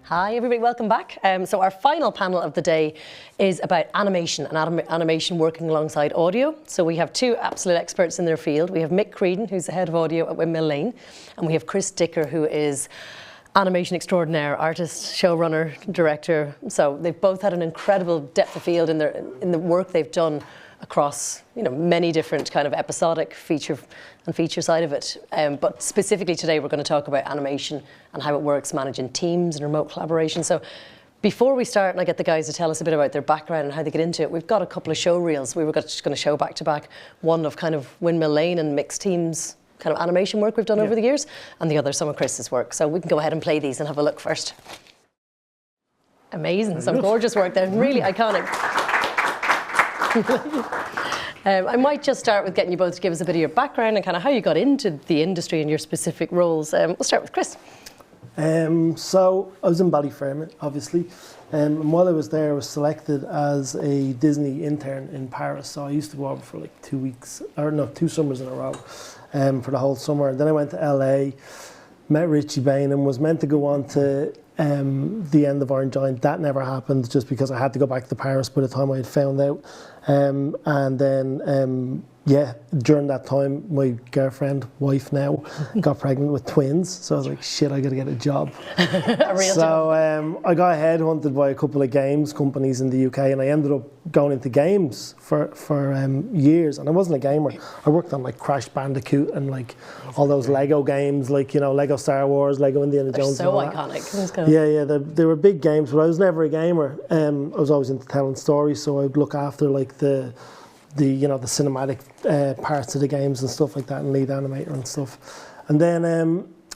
Hi everybody, welcome back. So our final panel of the day is about animation and animation working alongside audio. So we have two absolute experts in their field. We have Mick Creedon, who's the head of audio at Windmill Lane, and we have Chris Dicker, who is animation extraordinaire, artist, showrunner, director. So they've both had an incredible depth of field in the work they've done across many different kind of episodic feature side of it. But specifically today we're going to talk about animation and how it works managing teams and remote collaboration. So before we start and I get the guys to tell us a bit about their background and how they get into it, we've got a couple of show reels we were just going to show back to back. One of kind of Windmill Lane and Mick's teams kind of animation work we've done over the years, and the other some of Chris's work. So we can go ahead and play these and have a look first. Amazing, some gorgeous work there, really iconic. I might just start with getting you both to give us a bit of your background and kind of how you got into the industry and your specific roles. We'll start with Chris. So I was in Ballyfermot, obviously, and while I was there I was selected as a Disney intern in Paris. So I used to go over for like 2 summers in a row for the whole summer. Then I went to LA, met Richie Bain and was meant to go on to the end of Iron Giant. That never happened just because I had to go back to Paris by the time I had found out. And then, during that time, my girlfriend, wife now, got pregnant with twins. So I was like, shit, I got to get a job. A real job. I got headhunted by a couple of games companies in the UK, and I ended up going into games for years. And I wasn't a gamer. I worked on like Crash Bandicoot and like all those Lego games, like, Lego Star Wars, Lego Indiana Jones. They're so iconic. Yeah, they were big games, but I was never a gamer. I was always into telling stories, so I'd look after like the cinematic parts of the games and stuff like that, and lead animator and stuff. And then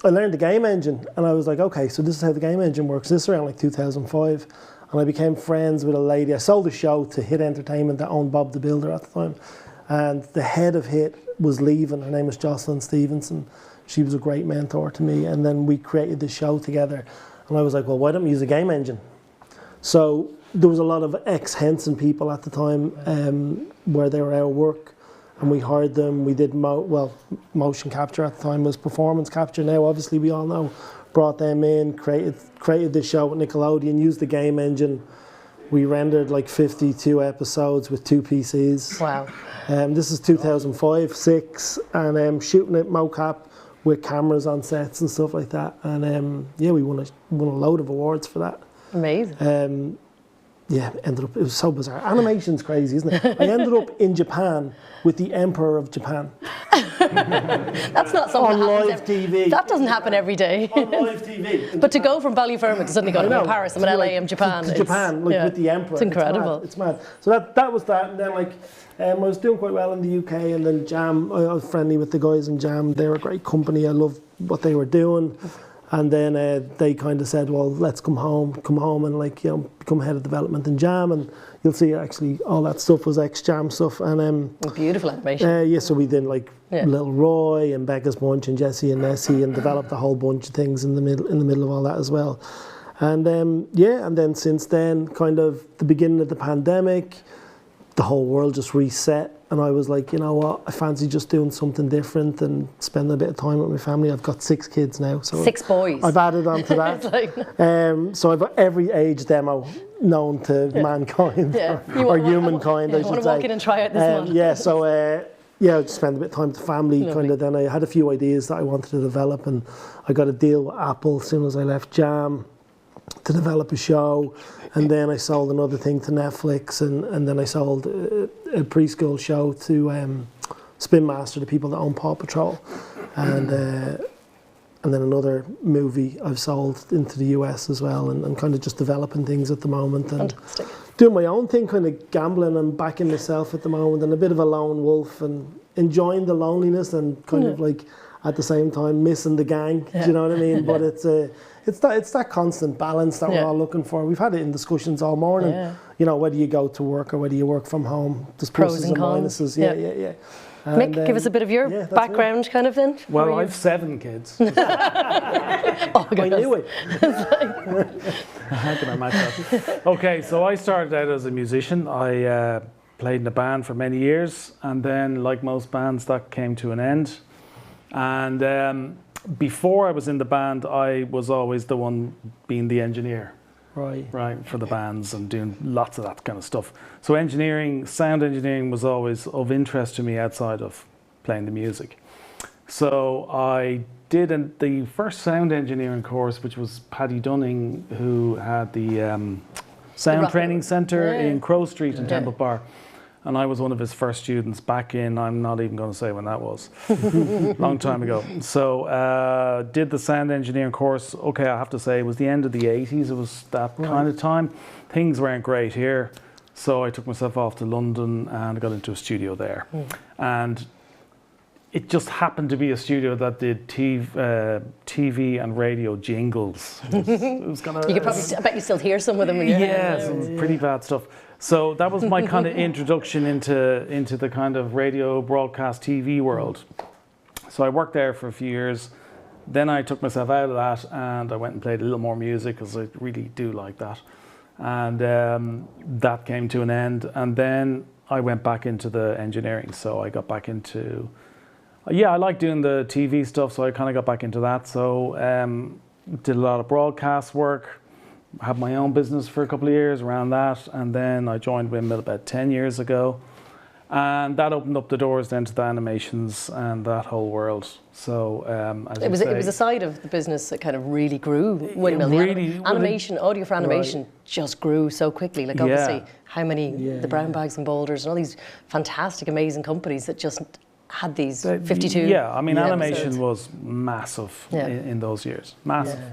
I learned the game engine, and I was like, okay, so this is how the game engine works. This is around like 2005, and I became friends with a lady. I sold a show to Hit Entertainment that owned Bob the Builder at the time, and the head of Hit was leaving. Her name was Jocelyn Stevenson. She was a great mentor to me, and then we created this show together. And I was like, well, why don't we use a game engine? So there was a lot of ex-Henson people at the time where they were out of work, and we hired them. We did motion capture at the time was performance capture. Now, obviously, we all know. Brought them in, created the show with Nickelodeon, used the game engine. We rendered like 52 episodes with 2 PCs. Wow. This is 2005, 6, and shooting it mocap with cameras on sets and stuff like that. And we won a load of awards for that. Amazing. It was so bizarre. Animation's crazy, isn't it? I ended up in Japan with the Emperor of Japan. That's not something on live TV. That doesn't happen every day. On live TV. But to go from Ballyfermot to suddenly go to Paris, I'm in LA, I'm Japan. To Japan, with the Emperor. It's incredible. It's mad. So that was that. And then I was doing quite well in the UK, and then Jam, I was friendly with the guys in Jam. They were a great company. I loved what they were doing. And then they kind of said, well, let's come home and become head of development in Jam. And you'll see actually all that stuff was ex-Jam stuff. And beautiful animation. So we did Little Roy and Becca's Bunch and Jessie and Nessie, and developed a whole bunch of things in the middle of all that as well. And and then since then, kind of the beginning of the pandemic, the whole world just reset. And I was like, you know what, I fancy just doing something different and spending a bit of time with my family. I've got 6 kids now. So 6 boys. I've added on to that. So I've got every age demo known to mankind or humankind, I should say. I want to walk in and try out this one. I just spent a bit of time with the family. Then I had a few ideas that I wanted to develop, and I got a deal with Apple as soon as I left Jam to develop a show. And then I sold another thing to Netflix, and then I sold a preschool show to Spin Master, the people that own Paw Patrol, and then another movie I've sold into the US as well, and I'm kind of just developing things at the moment and doing my own thing, kind of gambling and backing myself at the moment, and a bit of a lone wolf and enjoying the loneliness and kind of like at the same time missing the gang. Do you know what I mean? But it's that constant balance that we're all looking for. We've had it in discussions all morning. Whether you go to work or whether you work from home, there's pluses and minuses. Yeah. And, Mick, give us a bit of your background kind of then. Well, I've 7 kids. I knew it. How can I match that? Okay, so I started out as a musician. I played in a band for many years, and then, like most bands, that came to an end. And before I was in the band, I was always the one being the engineer. Right, for the bands and doing lots of that kind of stuff. So engineering, sound engineering was always of interest to me outside of playing the music. So I did the first sound engineering course, which was Paddy Dunning, who had the sound training centre in Crow Street in Temple Bar. And I was one of his first students back in, I'm not even going to say when that was, long time ago. So did the sound engineering course. Okay, I have to say it was the end of the 80s. It was that kind of time. Things weren't great here. So I took myself off to London and got into a studio there. And it just happened to be a studio that did TV and radio jingles. It was kind of, you could probably, I bet you still hear some of them when you're some pretty bad stuff. So that was my kind of introduction into the kind of radio, broadcast, TV world. So I worked there for a few years. Then I took myself out of that and I went and played a little more music because I really do like that. And that came to an end. And then I went back into the engineering. So I got back into, I like doing the TV stuff. So I kind of got back into that. So did a lot of broadcast work. Had my own business for a couple of years around that, and then I joined Windmill about 10 years ago, and that opened up the doors then to the animations and that whole world. So it was a side of the business that kind of really grew. Windmill, animation, audio for animation, just grew so quickly. Like obviously, how many the Brown Bags and Boulders and all these fantastic, amazing companies that just had these 52. Yeah, I mean, animation was massive in those years, massive. Yeah.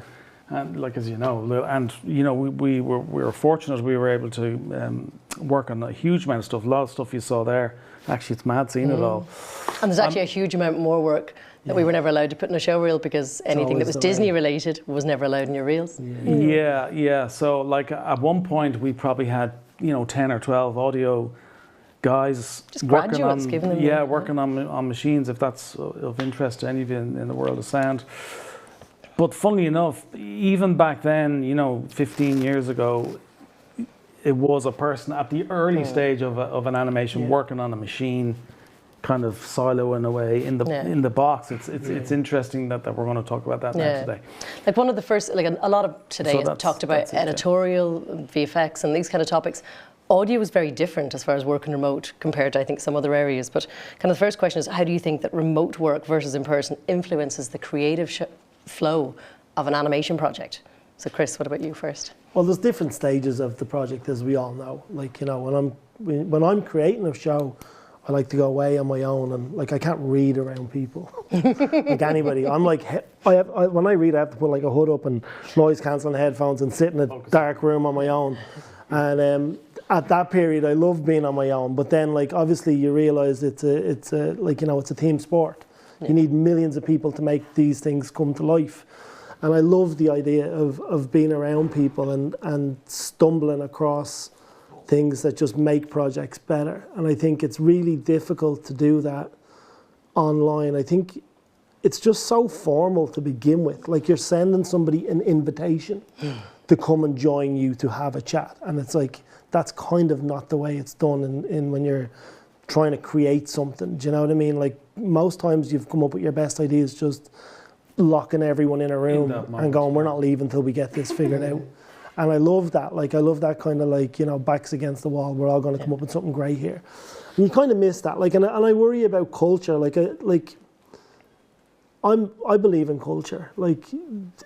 And like, as you know, and you know, we were fortunate we were able to work on a huge amount of stuff. A lot of stuff you saw there. Actually, it's mad seeing it all. And there's actually a huge amount more work that we were never allowed to put in a show reel because anything that was Disney related was never allowed in your reels. Yeah. So like at one point we probably had 10 or 12 audio guys just working graduates, on giving them working on machines, if that's of interest to any of you in the world of sound. But funnily enough, even back then, 15 years ago, it was a person at the early stage of an animation working on a machine, kind of siloing away in the box. It's interesting that we're going to talk about that now today. Like one of the first, like a lot of today talked about editorial, VFX and these kind of topics. Audio is very different as far as working remote compared to, I think, some other areas. But kind of the first question is, how do you think that remote work versus in person influences the creative flow of an animation project? So Chris, what about you first? Well, there's different stages of the project, as we all know. Like, when I'm creating a show, I like to go away on my own, and like I can't read around people like anybody. I'm like, when I read, I have to put like a hood up and noise cancelling headphones and sit in a dark room on my own. And at that period, I loved being on my own. But then, like, obviously, you realise it's a team sport. You need millions of people to make these things come to life. And I love the idea of being around people and stumbling across things that just make projects better. And I think it's really difficult to do that online. I think it's just so formal to begin with. Like, you're sending somebody an invitation to come and join you to have a chat. And it's like, that's kind of not the way it's done in when you're trying to create something. Do you know what I mean? Like, most times you've come up with your best ideas just locking everyone in a room and going, we're not leaving until we get this figured out. And I love that. Like, I love that kind of like, backs against the wall. We're all going to come up with something great here. And you kind of miss that. Like, and I worry about culture. I believe in culture, like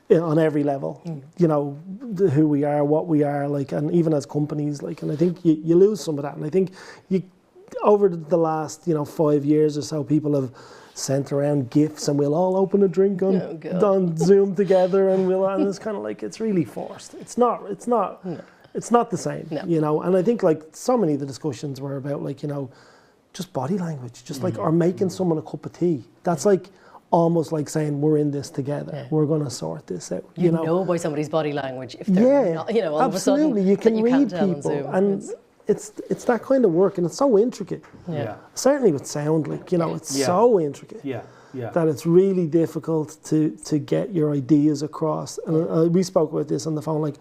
on every level, who we are, what we are, like, and even as companies, like, and I think you lose some of that. And I think over the last, 5 years or so, people have sent around gifts and we'll all open a drink on Zoom together and it's kind of like, it's really forced. It's not the same, and I think like so many of the discussions were about like, just body language, just like, or making someone a cup of tea. That's like almost like saying we're in this together. Yeah. We're going to sort this out. You know by somebody's body language if they're not, all absolutely. Of a sudden you can read people people, and it's that kind of work, and it's so intricate. Yeah. Certainly with sound, like it's so intricate. Yeah. That it's really difficult to get your ideas across. And we spoke about this on the phone. Like,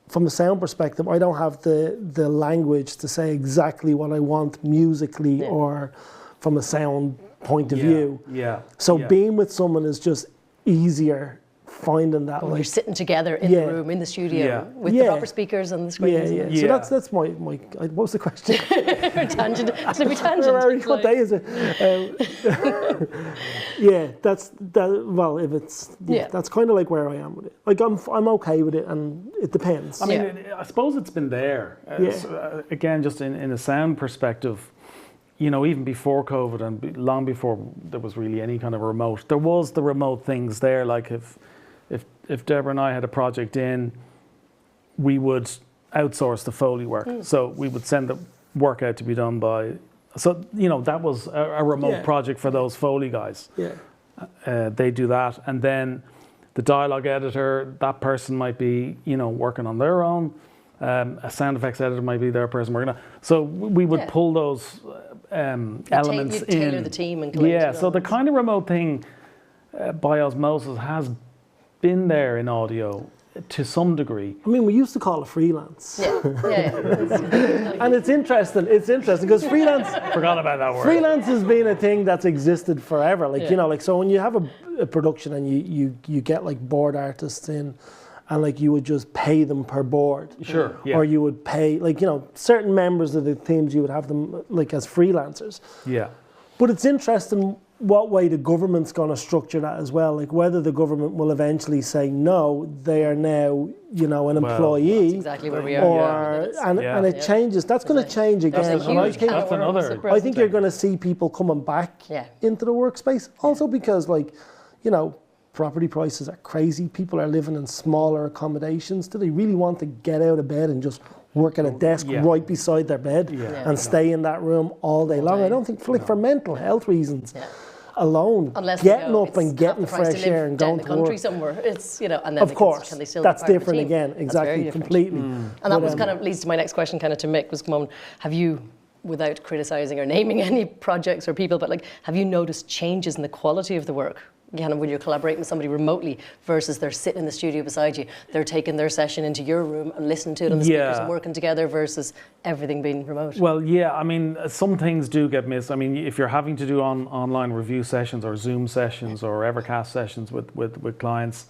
from a sound perspective, I don't have the language to say exactly what I want musically or from a sound point of view. Yeah. So being with someone is just easier finding that. When like you're sitting together in the room, in the studio, with the proper speakers and the screens. So that's my what was the question? Tangent. It's going to be tangent. What day is it? Well, if it's that's kind of like where I am with it. Like I'm okay with it, and it depends. I mean, I suppose it's been there. Again, just in a sound perspective, you know, even before COVID and long before there was really any kind of remote, there was the remote things there. Like if Deborah and I had a project in, we would outsource the Foley work. So we would send the work out to be done by. So you know, that was a remote project for those Foley guys. They do that, and then the dialogue editor, that person might be, you know, working on their own. A sound effects editor might be their person working on. So we would pull those elements in. Tailor the team and so the kind of remote thing by osmosis has been there in audio to some degree. I mean, we used to call it freelance. And it's interesting because freelance. Forgot about that word. Freelance has been a thing that's existed forever. Like you know, like so when you have a production and you get like board artists in, and like you would just pay them per board. Sure. Yeah. Or you would pay like, you know, certain members of the teams, you would have them like as freelancers. Yeah. But it's interesting what way the government's going to structure that as well. Like whether the government will eventually say no, they are now, you know, an employee. That's exactly where we are. And it changes. That's going to change again. And I think that's another. I think you're going to see people coming back into the workspace. Also because, like, you know, property prices are crazy. People are living in smaller accommodations. Do they really want to get out of bed and just work at a desk right beside their bed and stay in that room all day long? I don't think, for mental health reasons alone, getting up and getting fresh air and going to work somewhere, it's, you know, and then of course, can they still that's be part different of the team? again, exactly, completely. And that was kind of leads to my next question, kind of to Mick, was come on, have you, without criticising or naming any projects or people, but like, have you noticed changes in the quality of the work? Kind of when you're collaborating with somebody remotely versus they're sitting in the studio beside you, they're taking their session into your room and listening to it on the speakers and working together versus everything being remote. Well, I mean, some things do get missed. I mean, if you're having to do online review sessions or Zoom sessions or Evercast sessions with clients,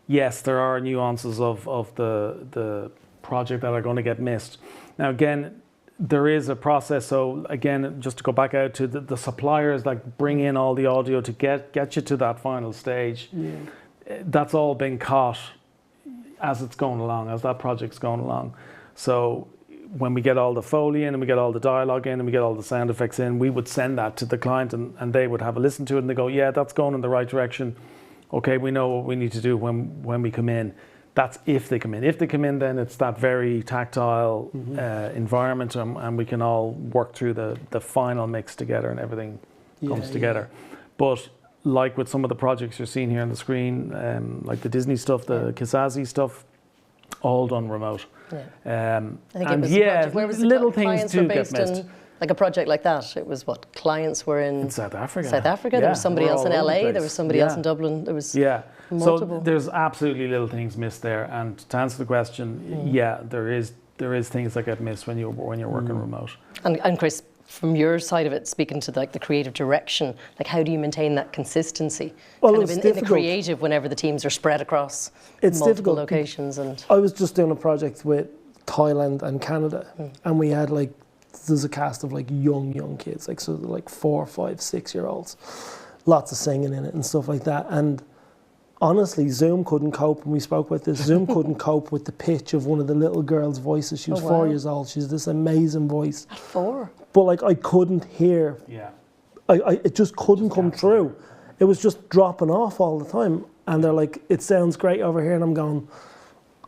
yes, there are nuances of the project that are going to get missed. Now, again, there is a process. So again, just to go back out to the suppliers that bring in all the audio to get you to that final stage, that's all been caught as it's going along, as that project's going along. So when we get all the Foley in and we get all the dialogue in and we get all the sound effects in, we would send that to the client and they would have a listen to it and they go, yeah, that's going in the right direction. Okay, we know what we need to do when we come in. That's if they come in. If they come in, then it's that very tactile environment, and we can all work through the final mix together, and everything comes together. But like with some of the projects you're seeing here on the screen, like the Disney stuff, the Kisazi stuff, all done remote. I think it was where was little things do get missed. Like a project like that, it was what clients were in South Africa. There was somebody else in LA. There was somebody else in Dublin. There was multiple. So there's absolutely little things missed there. And to answer the question, there is things that get missed when you're working remote. And Chris, from your side of it, speaking to like the creative direction, like how do you maintain that consistency? Well, kind it's in the creative whenever the teams are spread across multiple locations. And I was just doing a project with Thailand and Canada, and we had like. There's a cast of like young kids, like so like 4, 5, 6-year-olds, lots of singing in it and stuff like that. And honestly, Zoom couldn't cope. When we spoke about this, Zoom couldn't cope with the pitch of one of the little girls' voices. She was 4 years old. She's this amazing voice. At 4. But like I couldn't hear. It just couldn't come through. It was just dropping off all the time. And they're like, it sounds great over here, and I'm going,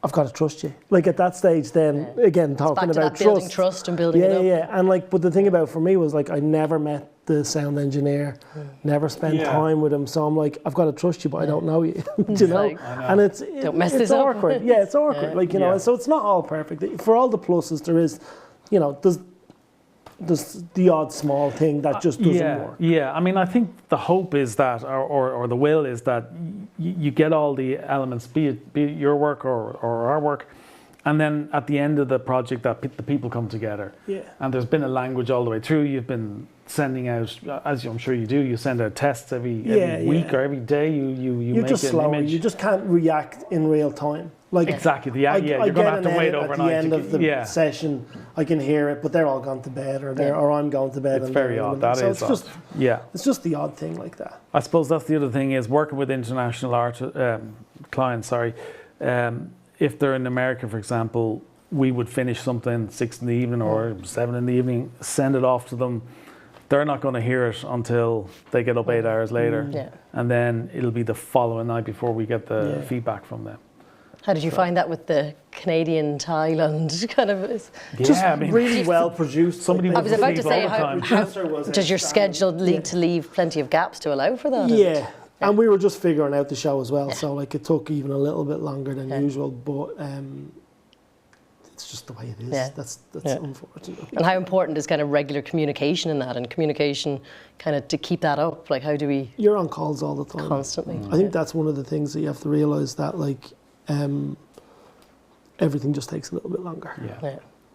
I've got to trust you. Like at that stage then, again, talking about building trust and building it up. And like, but the thing about for me was like, I never met the sound engineer, never spent time with him. So I'm like, I've got to trust you, but I don't know you, you know? And it's awkward. It's awkward. Like, you know, so it's not all perfect. For all the pluses, there is, you know, there's the odd small thing that just doesn't work. Yeah, I mean, I think the hope is that, or the will is that you get all the elements, be it your work or our work, And then at the end of the project, the people come together. Yeah. And there's been a language all the way through. You've been sending out, as I'm sure you do, you send out tests every week or every day. You make just an slower. image. You just can't react in real time. Like exactly. You're going to have to wait overnight. At the end of the session, I can hear it, but they're all gone to bed, or I'm going to bed. It's very odd. That is odd. It's just the odd thing like that. I suppose that's the other thing is working with international clients. If they're in America, for example, we would finish something 6 in the evening or 7 in the evening, send it off to them. They're not going to hear it until they get up 8 hours later, and then it'll be the following night before we get the feedback from them. How did you find that with the Canadian, Thailand kind of? Really well produced. I was about to say, how does your schedule lead to leave plenty of gaps to allow for that? Yeah. And we were just figuring out the show as well, so like it took even a little bit longer than usual, but it's just the way it is. That's unfortunate. And how important is kind of regular communication in that, and communication kind of to keep that up? Like, how do we? You're on calls all the time, constantly. I think that's one of the things that you have to realise, that like everything just takes a little bit longer.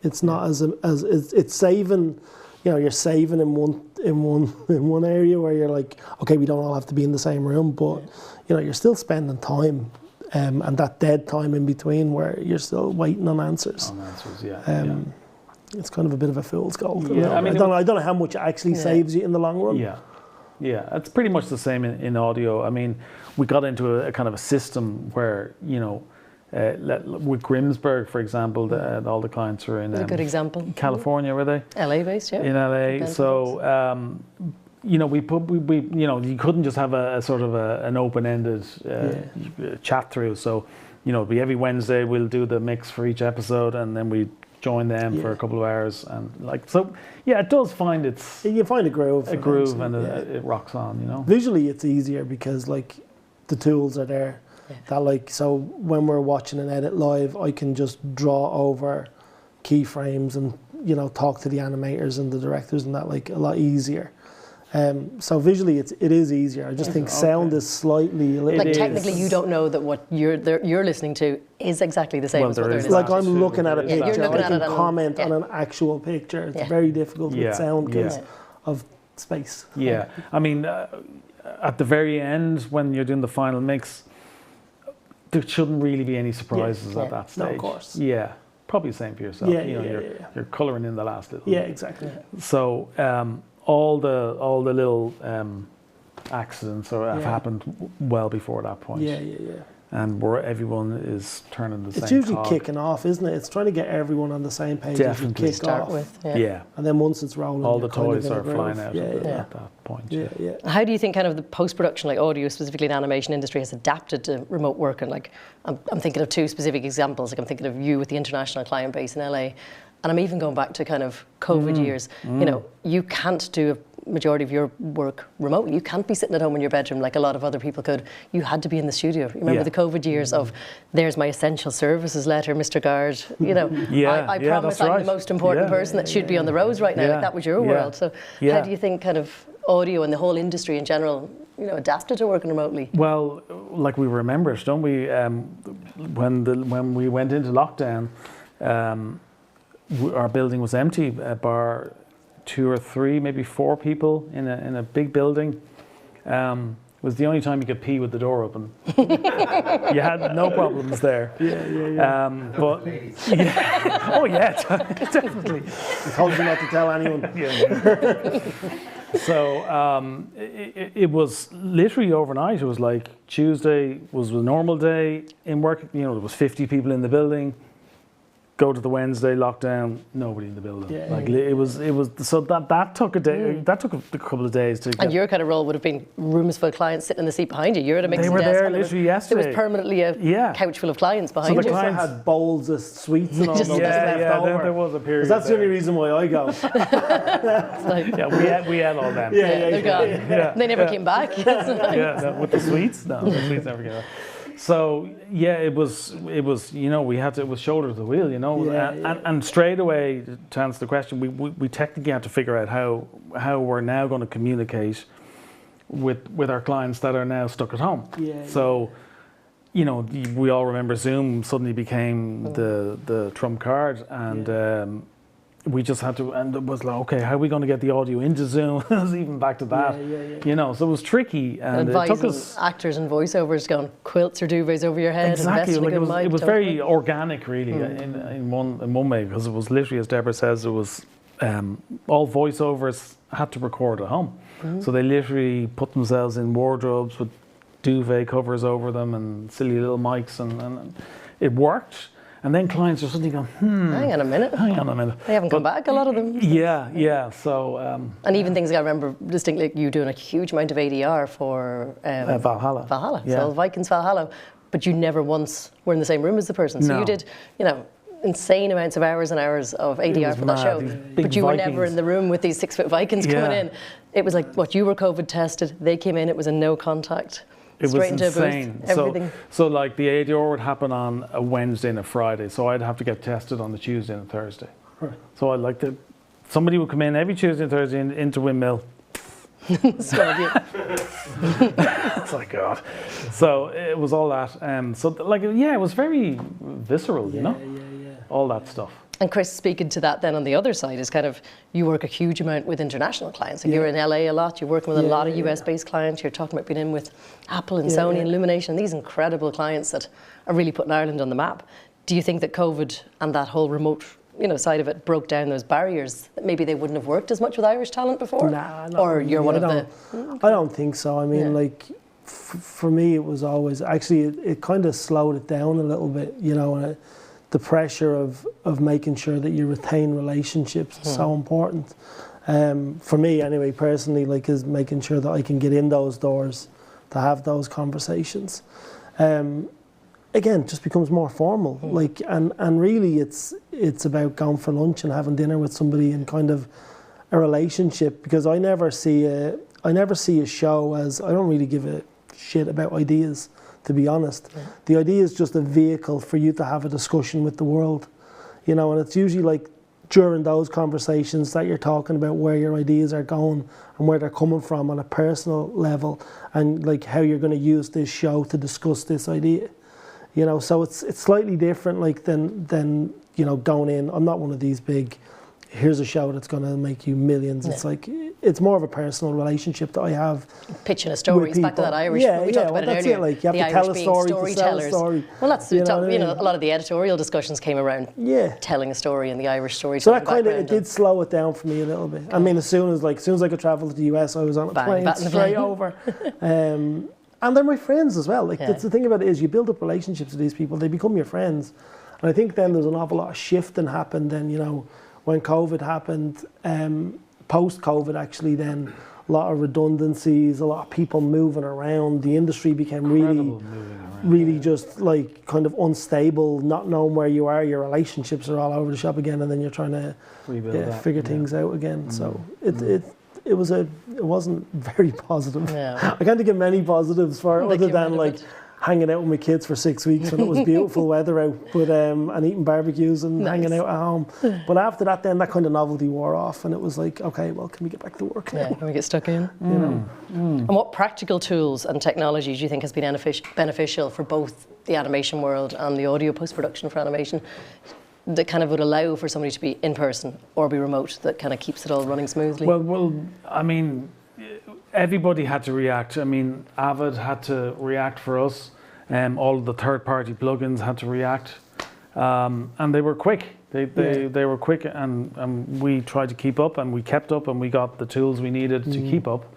It's not as it's saving. You know, you're saving in one area where you're like, okay, we don't all have to be in the same room, but you know, you're still spending time, and that dead time in between where you're still waiting on answers. It's kind of a bit of a fool's gold. I don't know how much it actually saves you in the long run. Yeah, it's pretty much the same in audio. I mean, we got into a kind of a system where, you know, with Grimsburg, for example, all the clients were in a good example. California, were they? LA based, yeah. In LA, so you know, we you know, you couldn't just have a sort of an open-ended chat through. So, you know, every Wednesday we'll do the mix for each episode, and then we join them for a couple of hours, and like so. Yeah, it does find you find a groove, and it rocks on. You know, visually it's easier because like the tools are there. That like, so when we're watching an edit live, I can just draw over keyframes and, you know, talk to the animators and the directors and that, like, a lot easier. So visually it is easier. I just think sound is slightly a little. Like technically, you don't know that what you're listening to is exactly the same as what they're listening to. Like I'm looking at a picture, I can comment on an actual picture. It's very difficult with sound because of space. Yeah, I mean, at the very end when you're doing the final mix, there shouldn't really be any surprises at that stage. No, of course. Yeah, probably the same for yourself. You're colouring in the last little. Yeah, exactly. So all the little accidents have happened well before that point. Yeah. And where everyone is turning the same. It's usually kicking off, isn't it? It's trying to get everyone on the same page. Definitely. As you kick off. With, and then once it's rolling, all the toys are flying out at that point. Yeah. How do you think kind of the post-production, like audio, specifically the animation industry, has adapted to remote work? And like, I'm thinking of 2 specific examples. Like I'm thinking of you with the international client base in LA, and I'm even going back to kind of COVID years. You know, you can't do a majority of your work remotely. You can't be sitting at home in your bedroom like a lot of other people could. You had to be in the studio. You remember the COVID years of, there's my essential services letter, Mr. Guard. You know, I promise I'm the most important person that should be on the roads right now. Like that was your world. So how do you think kind of audio and the whole industry in general, you know, adapted to working remotely? Well, like we remember it, don't we? When we went into lockdown, our building was empty, bar 2 or 3, maybe 4 people in a big building. It was the only time you could pee with the door open. You had no problems there. But oh yeah, definitely. I told you not to tell anyone. So it was literally overnight. It was like Tuesday was a normal day in work. You know, there was 50 people in the building. Go to the Wednesday lockdown, nobody in the building. It was so that took a day. That took a couple of days to get. And your kind of role would have been rooms full of clients sitting in the seat behind you. You're at a mixing desk. They were there and literally yesterday. There was permanently a couch full of clients behind you. So the clients had bowls of sweets and all those left over. There was a period. That's the only reason why I go. We had all them. They're gone. They never came back. With the sweets, no, the sweets never came back. So it was you know, it was shoulder to the wheel, you know, and straight away to answer the question, we technically had to figure out how we're now going to communicate with our clients that are now stuck at home. So you know, we all remember Zoom suddenly became the trump card, and we just had to, and it was like, okay, how are we going to get the audio into Zoom? It was even back to that, you know, so it was tricky, and it took us actors and voiceovers going quilts or duvets over your head. Exactly, like it was very mic. organic, really, in one way, because it was literally, as Deborah says, it was all voiceovers had to record at home, so they literally put themselves in wardrobes with duvet covers over them and silly little mics, and it worked. And then clients are suddenly going, hang on a minute. They haven't come back, a lot of them. Yeah. So, and even things I remember distinctly, you doing a huge amount of ADR for Valhalla. Yeah. So Vikings Valhalla, but you never once were in the same room as the person. So you did, you know, insane amounts of hours and hours of ADR for that show. But you were never in the room with these 6-foot Vikings coming in. It was like, what, you were COVID tested, they came in, it was a no contact. It was insane. Booth, everything. So like the ADR would happen on a Wednesday and a Friday, so I'd have to get tested on the Tuesday and Thursday. Right. So I'd like to, somebody would come in every Tuesday and Thursday into Windmill. It's like, God. So it was all that. So like, it was very visceral, you know, all that stuff. And Chris, speaking to that then on the other side is kind of, you work a huge amount with international clients. Like you're in LA a lot, you're working with a lot of US based clients, you're talking about being in with Apple and Sony and Illumination, these incredible clients that are really putting Ireland on the map. Do you think that COVID and that whole remote, you know, side of it broke down those barriers that maybe they wouldn't have worked as much with Irish talent before? Nah, or you're one of the... I don't think so. I mean, like, for me it was always, actually it kind of slowed it down a little bit, you know, and the pressure of making sure that you retain relationships is so important. For me anyway, personally, like, is making sure that I can get in those doors to have those conversations. Again, just becomes more formal. Like, and really it's about going for lunch and having dinner with somebody and kind of a relationship, because I never see a show as, I don't really give a shit about ideas, to be honest. The idea is just a vehicle for you to have a discussion with the world, you know, and it's usually like during those conversations that you're talking about where your ideas are going and where they're coming from on a personal level, and like how you're going to use this show to discuss this idea, you know. So it's slightly different, like than you know, going in. I'm not one of these big, here's a show that's going to make you millions. It's like, it's more of a personal relationship that I have. Pitching a story. It's back to that Irish. We talked about it earlier. It, like, you have to tell a story to sell a story. Well, that's, you know, a lot of the editorial discussions came around telling a story and the Irish story. So that kind of, it did slow it down for me a little bit. I mean, as soon as I could travel to the US, I was on a plane straight over. And they're my friends as well. Like, that's the thing about it, is you build up relationships with these people, they become your friends. And I think then there's an awful lot of shifting happened then, you know, when COVID happened, post-COVID actually, then a lot of redundancies, a lot of people moving around. The industry became really just like kind of unstable, not knowing where you are. Your relationships are all over the shop again, and then you're trying to figure things out again. So it wasn't very positive. I can't think of many positives for other than like hanging out with my kids for 6 weeks when it was beautiful weather out, but and eating barbecues and hanging out at home. But after that, then that kind of novelty wore off, and it was like, okay, well, can we get back to work now? Can we get stuck in? You know? And what practical tools and technologies do you think has been beneficial for both the animation world and the audio post-production for animation, that kind of would allow for somebody to be in person or be remote, that kind of keeps it all running smoothly? Well, I mean, everybody had to react. I mean, Avid had to react for us. All the third-party plugins had to react, and they were quick. They were quick, and we tried to keep up, and we kept up, and we got the tools we needed to keep up.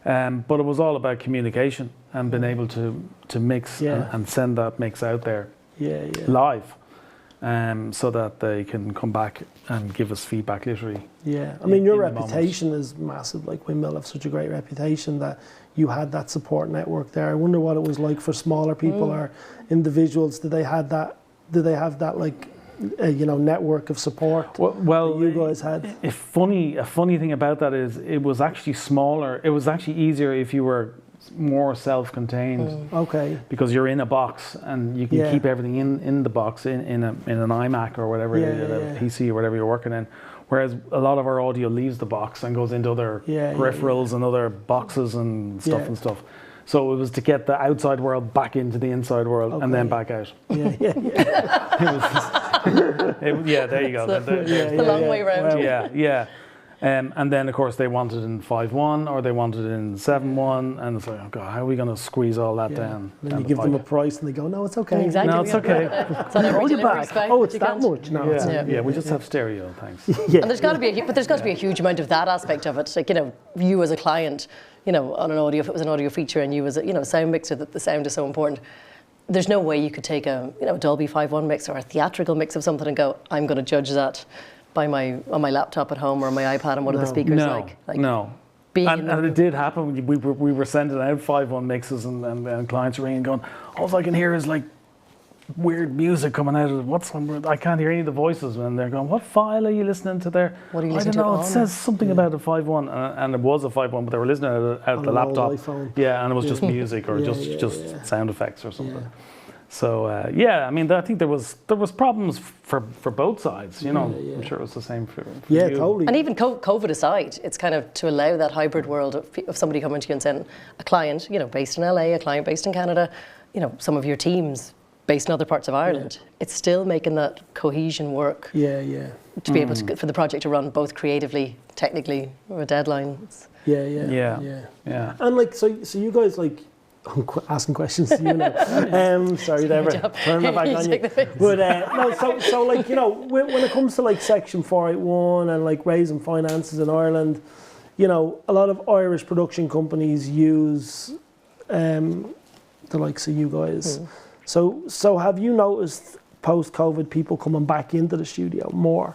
But it was all about communication and being able to mix and send that mix out there live. So that they can come back and give us feedback literally. Yeah, I mean, your reputation is massive. Like, Windmill have such a great reputation that you had that support network there. I wonder what it was like for smaller people or individuals. Did they have that like, you know, network of support? Well, that you guys had. A funny thing about that is it was actually smaller. It was actually easier if you were more self-contained. Okay. Because you're in a box and you can keep everything in the box in an iMac or whatever, a PC or whatever you're working in. Whereas a lot of our audio leaves the box and goes into other peripherals and other boxes and stuff. So it was to get the outside world back into the inside world and then back out. Yeah. There you go. The long way round. Yeah. And then, of course, they wanted it in 5.1 or they wanted it in 7.1, and it's like, oh God, how are we going to squeeze all that down? And then you give them a price, and they go, no, it's okay. Exactly. No, it's okay. It's on every delivery spec, Oh, it's you that can't. much? No, it's not. Yeah, we just have stereo, thanks. And there's got to be a huge amount of that aspect of it. Like, you as a client, on an audio, if it was an audio feature and you as a, sound mixer, that the sound is so important. There's no way you could take a, Dolby 5.1 mix or a theatrical mix of something and go, I'm going to judge that on my laptop at home or on my iPad and what are the speakers like? No. And it did happen. We were sending out 5.1 mixes and clients were ringing going, all I can hear is like weird music coming out of it. I can't hear any of the voices. And they're going, what file are you listening to there? What are you I listening don't know. to It says something about a 5.1 and it was a 5.1, but they were listening at the laptop. Yeah, and it was just music or just sound effects or something. Yeah. So I mean, I think there was problems for both sides. I'm sure it was the same for you. Totally. And even COVID aside, it's kind of to allow that hybrid world of somebody coming to you and saying, a client, based in LA, a client based in Canada, some of your teams based in other parts of Ireland. It's still making that cohesion work. Yeah. To be able to, for the project to run both creatively, technically, with deadlines. Yeah. And like, so you guys like. I'm asking questions to you now. Sorry, Deborah. Turn that back on you. But so like, when it comes to like Section 481 and like raising finances in Ireland, a lot of Irish production companies use the likes of you guys. So have you noticed post-COVID people coming back into the studio more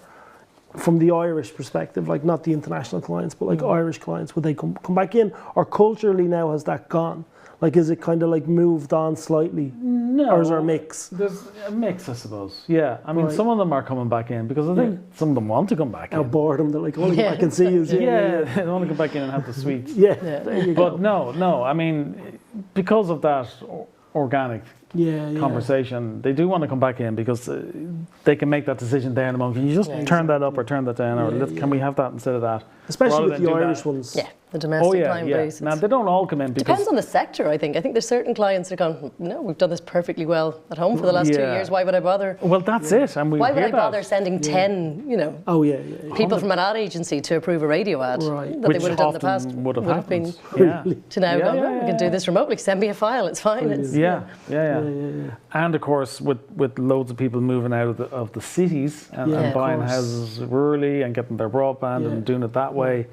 from the Irish perspective, like not the international clients, but like Irish clients? Would they come back in, or culturally now has that gone? Like, is it kind of like moved on slightly? No. Or is there a mix? There's a mix, I suppose. Yeah. I mean, some of them are coming back in because I think some of them want to come back in. Boredom, they're like, I want to come back and see you. They want to come back in and have the sweets. There you go. But no. I mean, because of that organic conversation, they do want to come back in because they can make that decision there in a moment. Can you just turn that up or turn that down? Or can we have that instead of that? Especially with the Irish ones. Yeah, the domestic client base. Now, they don't all come in because... Depends on the sector, I think. I think there's certain clients that are going, no, we've done this perfectly well at home for the last 2 years. Why would I bother? Well, that's it. And why would I bother sending 10, people from an ad agency to approve a radio ad that Which they would have done in the past? Would have been to now go, no, we can do this remotely. Send me a file, it's fine. And of course, with loads of people moving out of the cities and buying houses rurally and getting their broadband and doing it that way,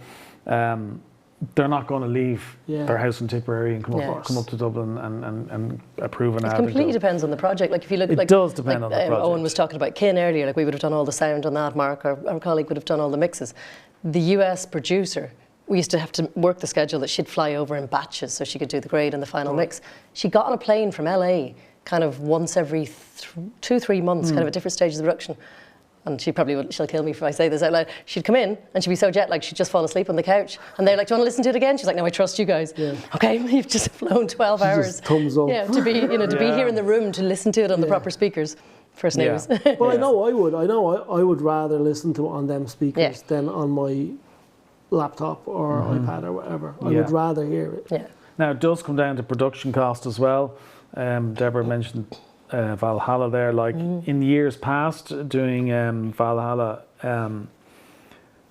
they're not going to leave their house in Tipperary and come up to Dublin and approve an ad. It completely depends on the project. Like if you look, it does depend on the project. Owen was talking about Kin earlier. Like we would have done all the sound on that. Mark, our colleague, would have done all the mixes. The US producer, we used to have to work the schedule that she'd fly over in batches so she could do the grade and the final mix. She got on a plane from LA kind of once every 2-3 months, kind of at different stages of production. And she'll kill me if I say this out loud. She'd come in and she'd be so jet lagged she'd just fall asleep on the couch. And they're like, do you want to listen to it again? She's like, no, I trust you guys. Okay, you've just flown 12 hours. Just thumbs up. Yeah, to be here in the room to listen to it on the proper speakers. First news. Well, I know I would rather listen to it on them speakers than on my laptop or iPad or whatever. I would rather hear it. Yeah. Now, it does come down to production cost as well. Deborah mentioned Valhalla there. Like in years past, doing Valhalla,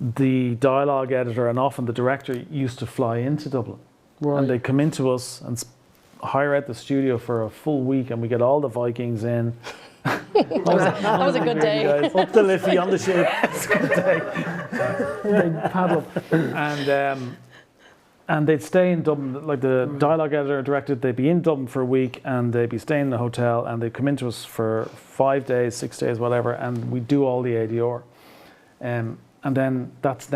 the dialogue editor and often the director used to fly into Dublin. And they'd come into us and hire out the studio for a full week, and we get all the Vikings in. that was a good day. Up the Liffey on the ship. It's a good day. They'd paddle. And they'd stay in Dublin, like the dialogue editor directed, they'd be in Dublin for a week and they'd be staying in a hotel and they'd come into us for 5 days, 6 days, whatever, and we'd do all the ADR. And then that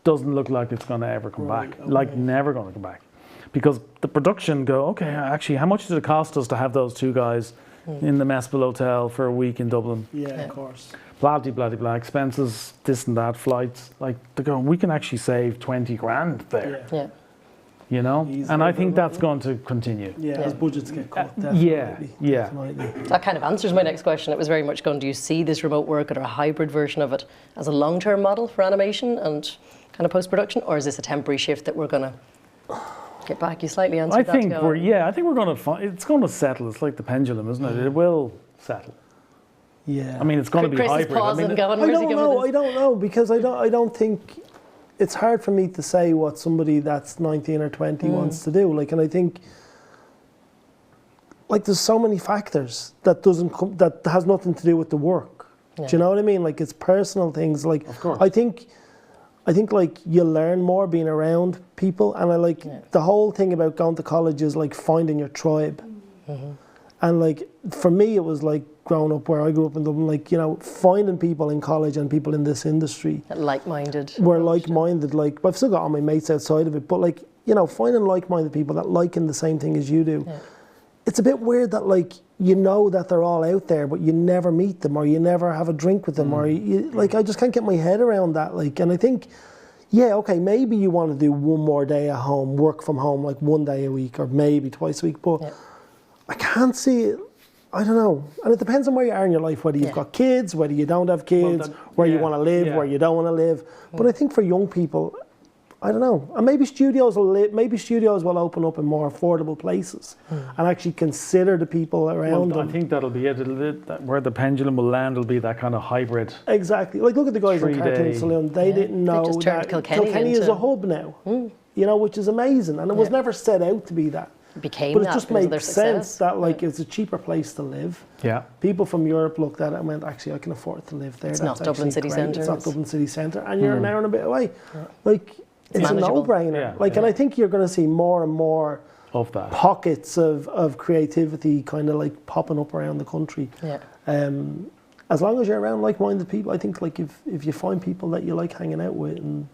doesn't look like it's going to ever come back, like never going to come back. Because the production go, okay, actually, how much did it cost us to have those two guys in the Mespil Hotel for a week in Dublin? Yeah, of course. Blah, blah, blah, expenses, this and that, flights. Like, they're going, we can actually save 20 grand there. Yeah. You know? And I think that's going to continue. Yeah, as budgets get cut, definitely. Definitely. That kind of answers my next question. It was very much going, do you see this remote work or a hybrid version of it as a long-term model for animation and kind of post-production, or is this a temporary shift that we're going to get back. You slightly answered that. I think we're going to find it's going to settle. It's like the pendulum, isn't it? It will settle. Yeah. I mean, it's going to be Chris hybrid. Is pausing, I don't know because I don't think it's hard for me to say what somebody that's 19 or 20 wants to do. Like, and I think like there's so many factors that that has nothing to do with the work. Yeah. Do you know what I mean? Like it's personal things. Like of course. I think like you learn more being around people, and I like the whole thing about going to college is like finding your tribe. Mm-hmm. And like for me, it was like growing up where I grew up in Dublin, like, you know, finding people in college and people in this industry like-minded. We're like-minded. Like I've still got all my mates outside of it, but like, you know, finding like-minded people that liking the same thing as you do. Yeah. It's a bit weird that like you know that they're all out there, but you never meet them or you never have a drink with them or you, like I just can't get my head around that. Like, and I think, yeah, okay, maybe you want to do one more day at home, work from home, like one day a week or maybe twice a week, but I can't see it. I don't know. And it depends on where you are in your life, whether you've got kids, whether you don't have kids, where you want to live, where you don't want to live. But I think for young people, I don't know. And maybe studios will open up in more affordable places and actually consider the people around them. I think that'll be it. Where the pendulum will land will be that kind of hybrid. Exactly. Like look at the guys in Cartoon Saloon. They didn't know that Kilkenny is a hub now. You know, which is amazing. And it was never set out to be that. But it just makes sense that like it's a cheaper place to live. Yeah. People from Europe looked at it and went, actually, I can afford to live there. It's not Dublin city centre. It's not Dublin city centre, and you're an hour and a bit away. Like it's a no-brainer. Yeah. Like, and I think you're going to see more and more of that pockets of creativity kind of like popping up around the country. Yeah. As long as you're around like-minded people, I think like if you find people that you like hanging out with and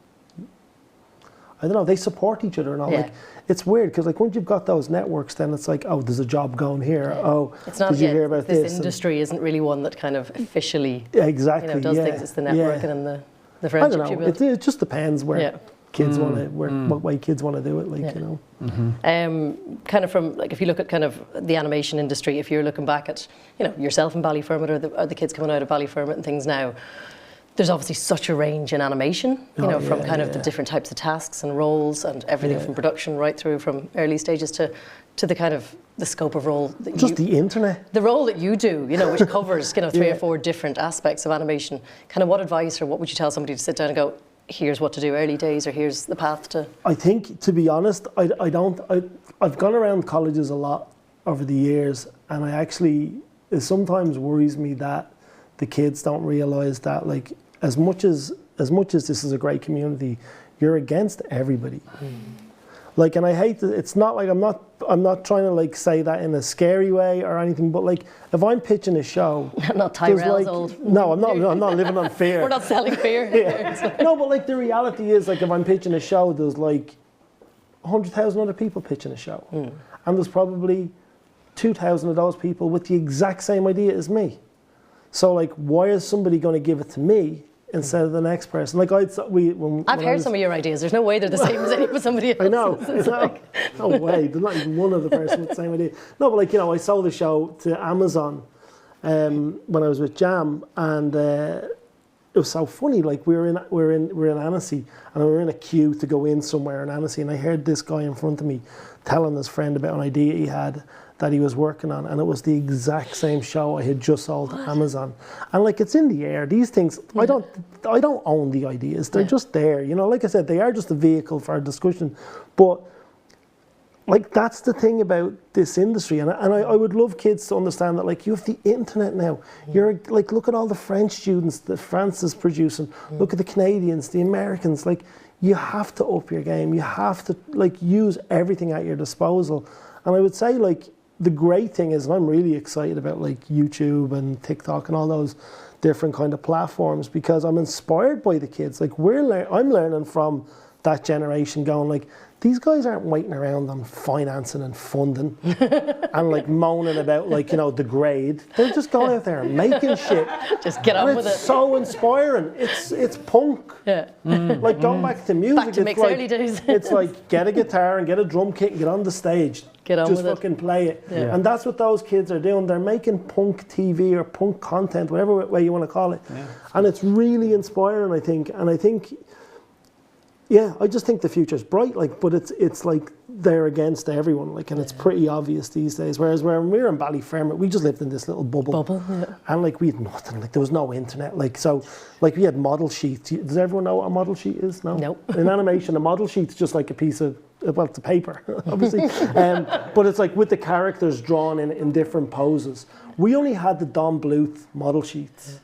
I don't know, they support each other and all. Like, it's weird because like once you've got those networks, then it's like, oh, there's a job going here. Yeah. Oh, it's not, did you hear about this? This industry isn't really one that kind of officially does things. It's the networking and the friendships you build. It just depends where kids want to, what way kids want to do it. Like you know, kind of from like if you look at kind of the animation industry, if you're looking back at yourself in Ballyfermot or the kids coming out of Ballyfermot and things now. There's obviously such a range in animation, from kind of the different types of tasks and roles and everything from production right through from early stages to the kind of the scope of role. That the internet. The role that you do, which covers, 3 or 4 different aspects of animation. Kind of what advice or what would you tell somebody to sit down and go, here's what to do early days or here's the path to... I think, to be honest, I've gone around colleges a lot over the years and it sometimes worries me that the kids don't realise that like as much as this is a great community, you're against everybody. Like, and I hate that it's not like I'm not trying to like say that in a scary way or anything, but like if I'm pitching a show, not Tyrell's old. No, I'm not living on fear. We're not selling fear. No, but like the reality is like if I'm pitching a show, there's like 100,000 other people pitching a show, and there's probably 2,000 of those people with the exact same idea as me. So like, why is somebody going to give it to me instead of the next person? Like I've heard some of your ideas. There's no way they're the same as any of somebody else. I know. No way. There's not even one other person with the same idea. No, but like I sold the show to Amazon when I was with Jam, and it was so funny. Like we were in Annecy, and we were in a queue to go in somewhere in Annecy, and I heard this guy in front of me telling his friend about an idea he had that he was working on, and it was the exact same show I had just sold to Amazon. And like it's in the air. These things, I don't own the ideas. They're just there. Like I said, they are just a vehicle for our discussion. But like that's the thing about this industry, and I would love kids to understand that like you have the internet now. You're like, look at all the French students that France is producing. Look at the Canadians, the Americans. Like you have to up your game. You have to like use everything at your disposal. And I would say like the great thing is, and I'm really excited about like YouTube and TikTok and all those different kind of platforms because I'm inspired by the kids. Like I'm learning from that generation going like, these guys aren't waiting around on financing and funding and like moaning about like, the grade. They're just going out there and making shit. Just get on with it. It's so inspiring. It's punk. Yeah. Like going back to music. Back to Mick's early days. It's like get a guitar and get a drum kit and get on the stage. Get on just with fucking play it. Yeah. And that's what those kids are doing. They're making punk TV or punk content, whatever way you want to call it. Yeah. And it's really inspiring, I think. And I think, I just think the future's bright. Like, but it's like they're against everyone, like, and it's pretty obvious these days. Whereas when we were in Ballyfermot, we just lived in this little bubble. And like we had nothing, like there was no internet, like, so like we had model sheets. Does everyone know what a model sheet is? No. Nope. In animation, a model sheet's just like a piece of, well, it's a paper, obviously, but it's like with the characters drawn in different poses. We only had the Don Bluth model sheets.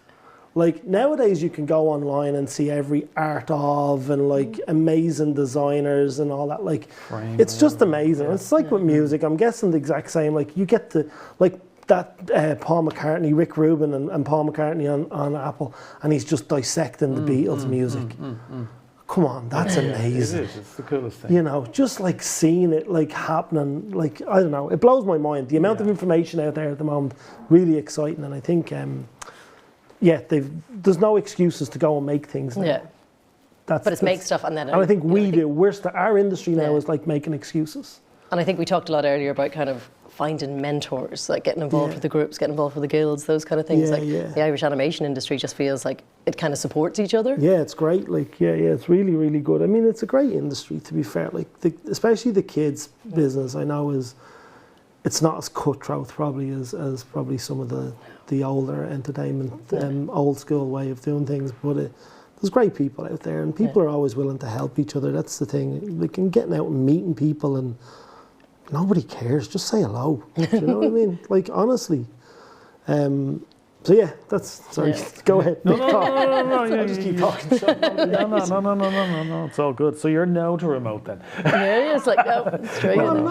Like nowadays you can go online and see every art of and like amazing designers and all that. Like it's just amazing. It's like with music, I'm guessing the exact same. Like you get to like that Paul McCartney, Rick Rubin and Paul McCartney on Apple, and he's just dissecting the Beatles music. Come on, that's amazing. It is, it's the coolest thing. You know, just like seeing it like happening, like I don't know, it blows my mind. The amount of information out there at the moment, really exciting, and I think there's no excuses to go and make things now. Yeah. But it's make stuff and then... And I think our industry now is like making excuses. And I think we talked a lot earlier about kind of finding mentors, like getting involved with the groups, getting involved with the guilds, those kind of things. The Irish animation industry just feels like it kind of supports each other. Yeah, it's great. Like, it's really, really good. I mean, it's a great industry, to be fair. Like, especially the kids' business, I know it's not as cutthroat probably as probably some of the older entertainment, old school way of doing things, but there's great people out there, and people are always willing to help each other. That's the thing. Like, and getting out and meeting people, and nobody cares. Just say hello. Do you know what I mean? Like, honestly. So yeah, sorry. Go ahead. No. I just keep talking. No. It's all good. So you're no to remote then? Yeah, it's like no, straight. Well, I'm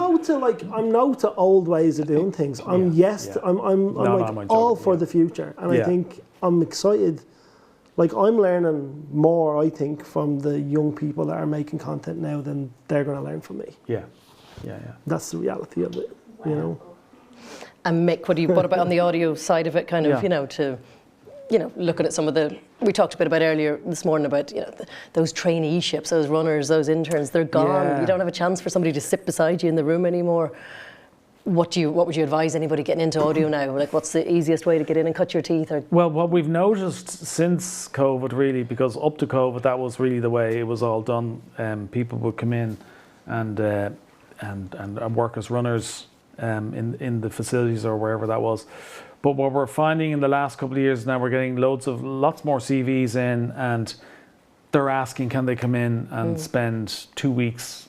no to old ways of doing things. I'm all for the future, and I think I'm excited. Like, I'm learning more, I think, from the young people that are making content now than they're going to learn from me. Yeah. That's the reality of it, you know. And Mick, what about on the audio side of it, kind of, looking at some of we talked a bit about earlier this morning about, those traineeships, those runners, those interns, they're gone. Yeah. You don't have a chance for somebody to sit beside you in the room anymore. What would you advise anybody getting into audio now? Like, what's the easiest way to get in and cut your teeth? Well, what we've noticed since COVID, really, because up to COVID, that was really the way it was all done. People would come in and work as runners in the facilities or wherever that was. But what we're finding in the last couple of years now, we're getting lots more CVs in, and they're asking, can they come in and spend 2 weeks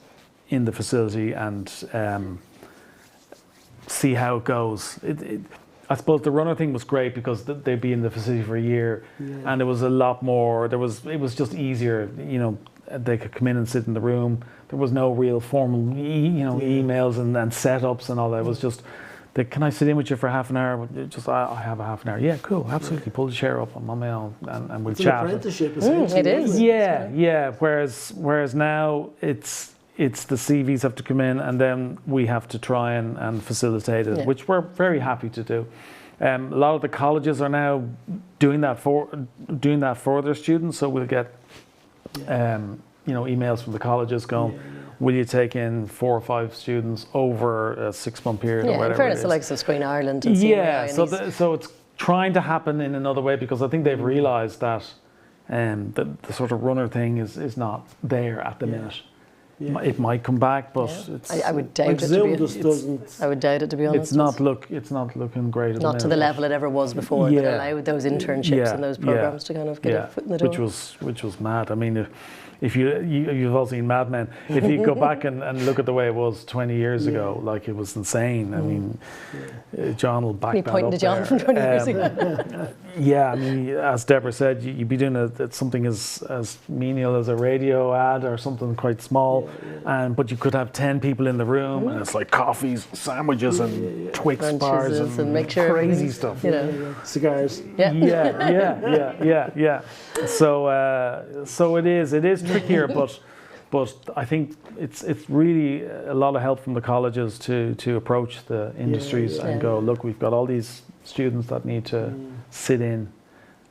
in the facility and see how it goes. I suppose the runner thing was great because they'd be in the facility for a year, and it was a lot more. It was just easier. They could come in and sit in the room. There was no real formal, emails and setups and all that. It was just, can I sit in with you for half an hour? Just I have a half an hour. Yeah, cool, absolutely. Pull the chair up. I'm on my own, and we'll chat. It's an apprenticeship, essentially. It is. Yeah. Whereas now it's the CVs have to come in, and then we have to try and facilitate it, which we're very happy to do. A lot of the colleges are now doing that for their students, so we'll get emails from the colleges going, will you take in 4 or 5 students over a 6-month period or whatever? In fairness, the likes of Screen Ireland and so it's trying to happen in another way, because I think they've realised that the sort of runner thing is not there at the minute. Yeah. It might come back, but I would doubt it. I would doubt it, to be honest. It's not looking great. Not to the level it ever was before. That allowed those internships and those programs to kind of get a foot in the door. Which was mad. I mean, if you've all seen Mad Men, if you go back and look at the way it was 20 years ago, like, it was insane. I mean, John will back that up. Me pointing to John from 20 years ago. I mean, as Deborah said, you'd be doing something as menial as a radio ad or something quite small, but you could have 10 people in the room, and it's like coffees, sandwiches, and Twix bars and crazy stuff. Cigars. Yeah. So it is trickier, but I think it's really a lot of help from the colleges to approach the industries and go, look, we've got all these students that need to sit in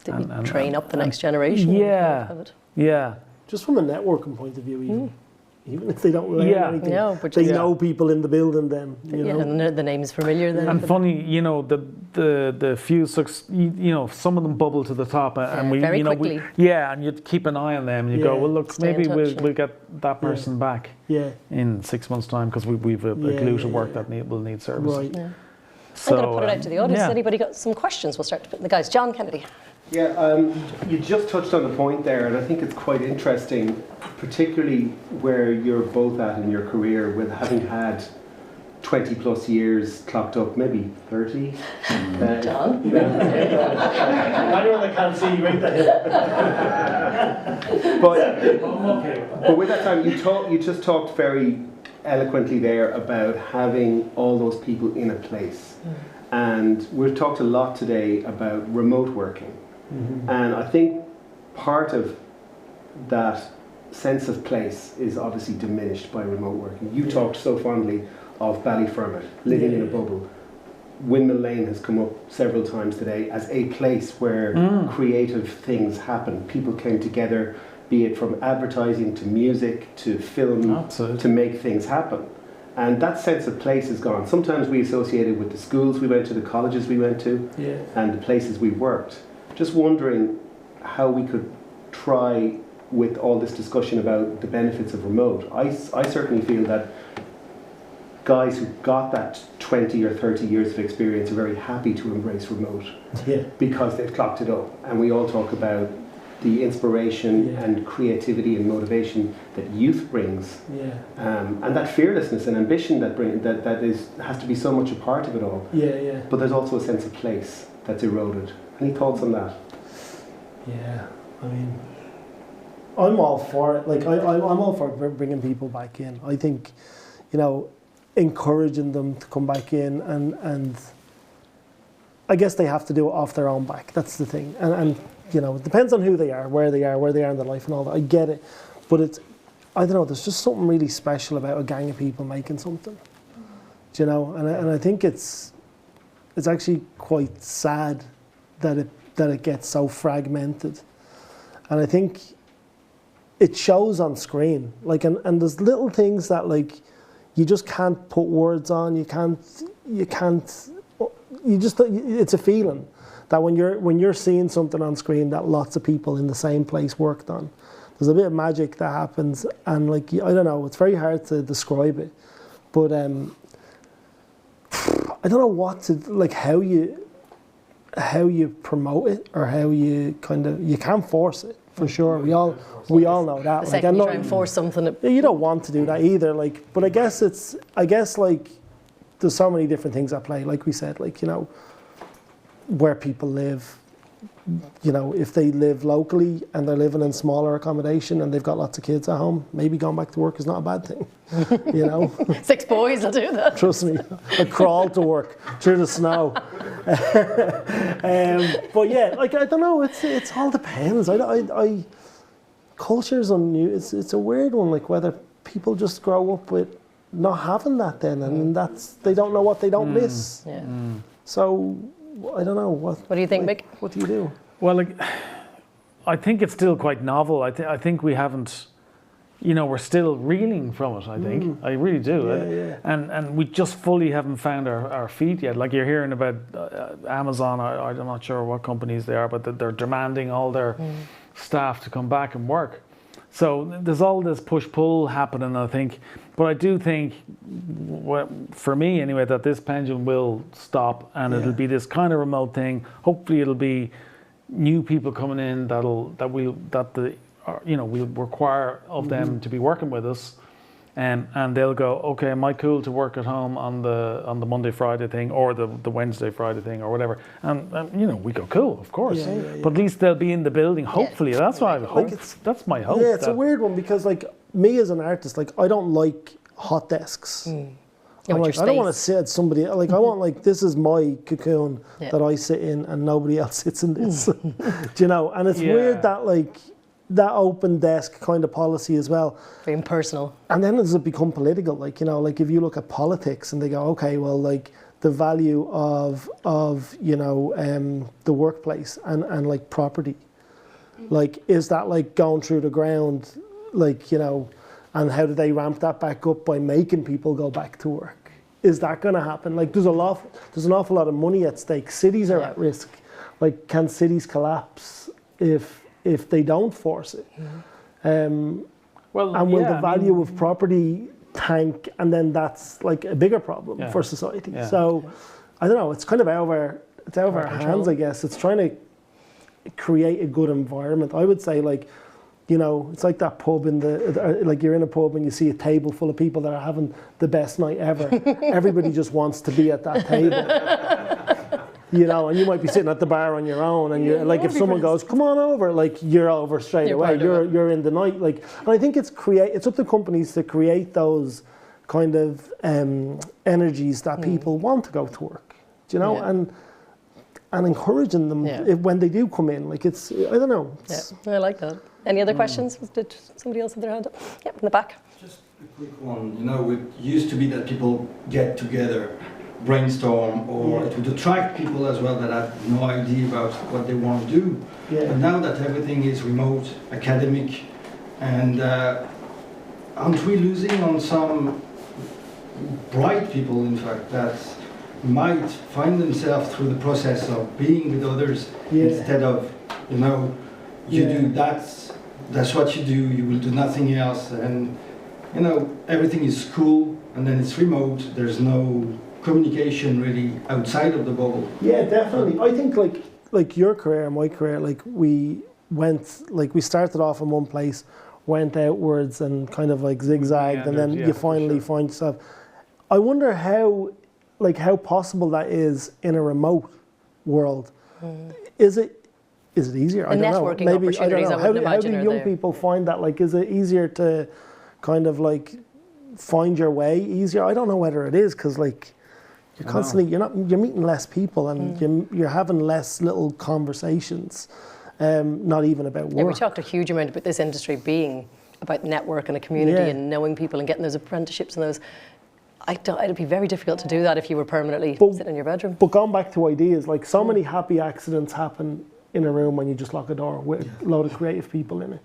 and train up the next generation. Yeah. Just from a networking point of view, even. even if they don't learn anything. No, but they know people in the building then. You know? And the name's familiar then. And funny, you know, the few, you know, some of them bubble to the top, and we, very you know, quickly. and you keep an eye on them, and you go, well, look, Stay in maybe touch, we'll get that person back in 6 months' time because we've a glue to work that will need service. Right. Yeah. So, I'm going to put it out to the audience. Has anybody got some questions? We'll start to put the guys. John Kennedy. Yeah, you just touched on the point there, and I think it's quite interesting, particularly where you're both at in your career, with having had 20 plus years clocked up, maybe 30. John? Anyone that can't see you right there. But with that time, you just talked very eloquently there about having all those people in a place. And we've talked a lot today about remote working. And I think part of that sense of place is obviously diminished by remote working. You talked so fondly of Ballyfermot, living in a bubble. Windmill Lane has come up several times today as a place where creative things happen. People came together, be it from advertising to music to film, to make things happen. And that sense of place is gone. Sometimes we associate it with the schools we went to, the colleges we went to, and the places we worked. Just wondering how we could try, with all this discussion about the benefits of remote. I certainly feel that guys who got that 20 or 30 years of experience are very happy to embrace remote because they've clocked it up. And we all talk about the inspiration and creativity and motivation that youth brings, and that fearlessness and ambition that has to be so much a part of it all. But there's also a sense of place that's eroded. Any thoughts on that? Yeah, I mean, I'm all for it. Like I'm all for bringing people back in. I think, you know, encouraging them to come back in, and I guess they have to do it off their own back. That's the thing. And you know, it depends on who they are, where they are in their life and all that. I get it, but it's, I don't know, there's just something really special about a gang of people making something. Do you know? And I think it's actually quite sad that it gets so fragmented. And I think it shows on screen. Like, and there's little things that, like, you just can't put words on. It's a feeling that when you're seeing something on screen that lots of people in the same place worked on, there's a bit of magic that happens, and like, I don't know, it's very hard to describe it, but I don't know what to, like, how you promote it, or how you you can't force it, for sure. We all know that. The second you try and force something, you don't want to do that either. Like, but I guess like there's so many different things at play. Like we said, like, you know, where people live, you know, if they live locally and they're living in smaller accommodation and they've got lots of kids at home, maybe going back to work is not a bad thing. You know, 6 boys will do that. Trust me, I crawled to work through the snow. But yeah, like, I don't know. It's all depends. Culture's new. It's a weird one. Like, whether people just grow up with not having that then, and they don't know what they don't miss. Yeah. So I don't know what. What do you think, Mick? What do you do? Well, like, I think it's still quite novel. I think we haven't, you know, we're still reeling from it. I think I really do. And we just fully haven't found our feet yet. Like, you're hearing about Amazon. I'm not sure what companies they are, but they're demanding all their staff to come back and work. So there's all this push-pull happening, I think. But I do think, for me anyway, that this pendulum will stop, and it'll be this kind of remote thing. Hopefully it'll be new people coming in we'll require of them to be working with us. And they'll go, okay, am I cool to work at home on the Monday, Friday thing, or the Wednesday, Friday thing, or whatever? And you know, we go, cool, of course. But at least they'll be in the building, hopefully. That's what I hope. That's my hope. Yeah, it's a weird one, because, like, me as an artist, like, I don't like hot desks. I'm like, I don't want to sit at somebody, like, I want, like, this is my cocoon that I sit in, and nobody else sits in this. Do you know? And it's weird that, like, that open desk kind of policy as well. Very impersonal. And then does it become political? Like, you know, like, if you look at politics and they go, okay, well, like, the value of you know, the workplace and like property, like, is that like going through the ground, like, you know, And how do they ramp that back up by making people go back to work? Is that going to happen? Like, there's an awful lot of money at stake. Cities are at risk. Like, can cities collapse if they don't force it? And will the value of property tank? And then that's like a bigger problem for society. Yeah. So, I don't know. It's kind of out of our hands, I guess. It's trying to create a good environment. I would say, like, you know, it's like that pub like you're in a pub and you see a table full of people that are having the best night ever. Everybody just wants to be at that table. You know, and you might be sitting at the bar on your own, and you're like, if someone goes, "Come on over," like you're over straight away. You're in the night. Like, and I think it's up to companies to create those kind of energies that people want to go to work. Do you know, and encouraging them when they do come in. Like, it's, I don't know. I like that. Any other questions? Did somebody else have their hand up? Yep, in the back. Just a quick one. You know, it used to be that people get together, brainstorm, or it would attract people as well that have no idea about what they want to do. Yeah. But now that everything is remote, academic, and aren't we losing on some bright people, in fact, that might find themselves through the process of being with others instead of, you know, you do that's what you do, you will do nothing else, and you know, everything is school and then it's remote, there's no communication really outside of the bubble. Yeah, definitely. I think like your career and my career, like we started off in one place, went outwards and kind of like zigzagged, and then you finally find yourself. I wonder how possible that is in a remote world. Is it easier? I don't know. Maybe, I don't know. How do young people find that? Like, is it easier to kind of like find your way easier? I don't know whether it is, because like you're constantly, you're meeting less people, and you're having less little conversations, not even about work. Yeah, we talked a huge amount about this industry being about network and a community and knowing people and getting those apprenticeships and those. It'd be very difficult to do that if you were permanently sitting in your bedroom. But going back to ideas, like so many happy accidents happen in a room when you just lock a door with a load of creative people in it.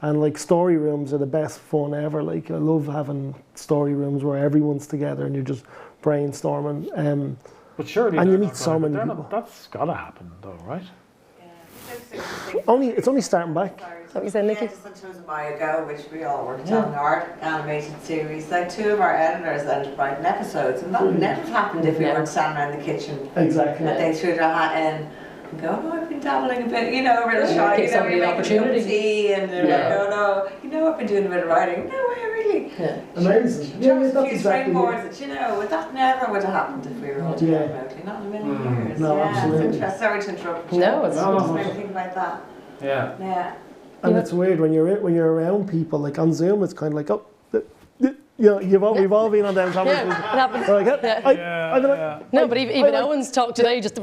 And like story rooms are the best fun ever. Like I love having story rooms where everyone's together and you're just brainstorming. But surely, and you meet so many people. That's gotta happen though, right? It's only starting back. What you said, Nikki? Just in terms of my Go, which we all worked on, our animated series, like 2 of our editors ended up writing episodes, and that would never have happened if we weren't standing around the kitchen. Exactly. And they threw their hat in and go, "Oh, I've been dabbling a bit, you know, really shy, give somebody an opportunity. Tea, and they're like, "No, you know, I've been doing a bit of writing." No way, really. Amazing. Just a few springboards that, you know, that never would have happened if we were all doing remotely, not in a million years. No, absolutely. It's interesting. Sorry to interrupt. No, it's just made me think about that. Yeah. And it's weird when you're around people, like on Zoom, it's kind of like, we've all been on them conversations. No, but even Owen's talk today, just